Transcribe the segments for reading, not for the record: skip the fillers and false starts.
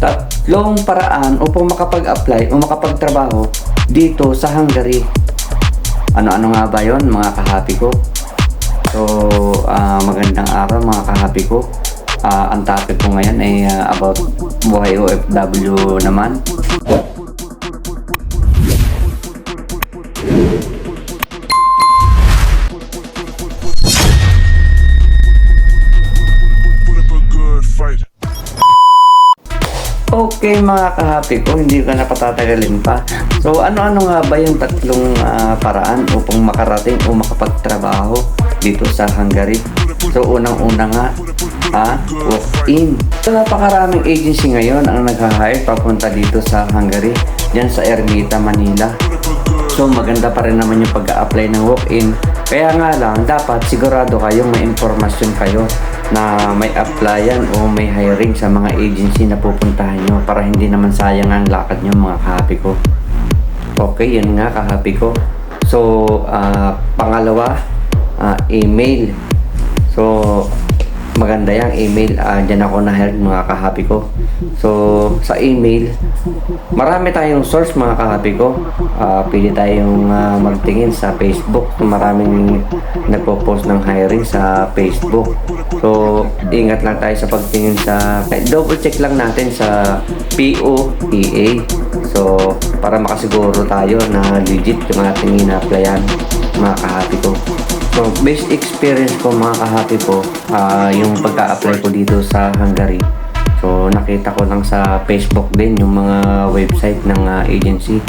Tatlong paraan upang makapag-apply o makapagtrabaho dito sa Hungary. Ano-ano nga ba yon mga kahapi ko? So, magandang araw mga kahapi ko. Ang topic ko ngayon ay about buhay OFW naman. Okay mga kahapi ko, hindi ko na patatagalin pa. So ano-ano nga ba yung tatlong paraan upang makarating o makapagtrabaho dito sa Hungary? So unang-una nga, walk-in. So napakaraming agency ngayon ang nag-hire papunta dito sa Hungary, dyan sa Ermita, Manila. So maganda pa rin naman yung pag-a-apply ng walk-in. Kaya nga lang, dapat sigurado kayong may impormasyon kayo na may applyan o may hiring sa mga agency na pupuntahan nyo para hindi naman sayang ang lakad nyo mga kahapi ko. Okay, yun nga kahapi ko. So, pangalawa, email. So, maganda yung email. Dyan ako na-hire mga kahapi ko. So, sa email, marami tayong source mga kahapi ko. Pili tayong magtingin sa Facebook. Maraming nagpo-post ng hiring sa Facebook. So, ingat lang tayo sa pagtingin sa... Double check lang natin sa POPA. So, para makasiguro tayo na legit yung ating ina-applyan mga kahapi ko. So, best experience ko mga kahapi ko, yung pagka-apply ko dito sa Hungary. So, nakita ko lang sa Facebook din yung mga website ng agency.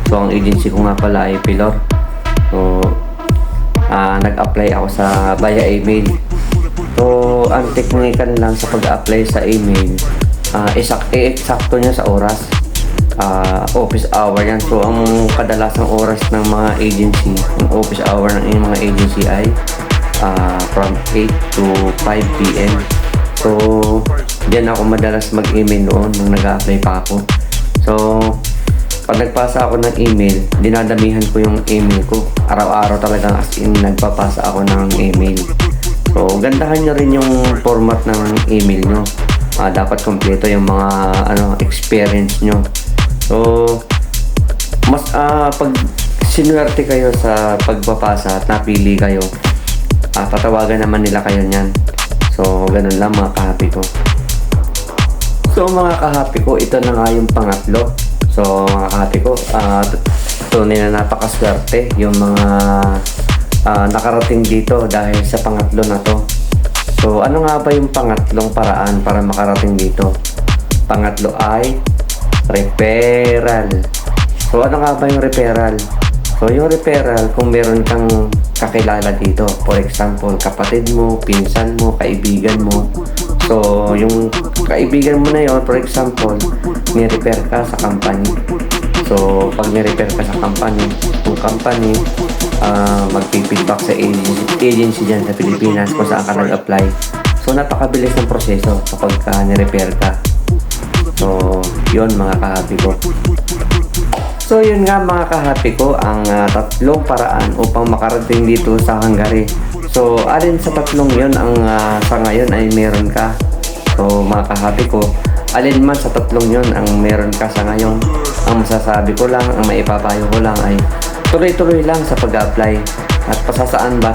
So, ang agency ko nga pala ay Pilor. So, nag-apply ako sa via email. So, ang technical lang sa pag-apply sa email, eksakto niya sa oras. Office hour yan. So, ang kadalasang oras ng mga agency, yung office hour ng mga agency ay from 8 to 5 p.m. So, diyan ako madalas mag-email noon nung nag-a-apply pa ako. So, pag nagpasa ako ng email, dinadamihan ko yung email ko. Araw-araw talagang as in nagpapasa ako ng email. So, gandahan nyo rin yung format ng email nyo. Dapat kompleto yung mga experience nyo. So, mas pag sinuwerte kayo sa pagpapasa at napili kayo, tatawagan naman nila kayo niyan. So, ganun lang mga kahapi ko. So, mga kahapi ko, ito na nga yung pangatlo. So, mga kahapi ko, tunay na napakaswerte yung mga nakarating dito dahil sa pangatlo na to. So, ano nga ba yung pangatlong paraan para makarating dito? Pangatlo ay referral. So, ano nga ba yung referral? So, yung referral, kung meron kang kakilala dito, for example, kapatid mo, pinsan mo, kaibigan mo. So, yung kaibigan mo na yun, for example, ni-refer ka sa company. So, pag ni-refer ka sa company, yung company, magpipigback sa agency dyan sa Pilipinas kung saan ka nag-apply. So, napakabilis ng proseso kapag ni-refer ka. So, yun mga kahapi ko. So, yun nga mga kahapi ko, ang tatlong paraan upang makarating dito sa Hungary. So, alin sa tatlong yun ang sa ngayon ay meron ka. So, mga kahapi ko, alin man sa tatlong yun ang meron ka sa ngayon. Ang masasabi ko lang, ang maipapayo ko lang ay tuloy-tuloy lang sa pag-apply. At pasasaan ba,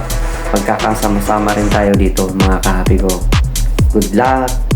magkakasama-sama rin tayo dito mga kahapi ko. Good luck!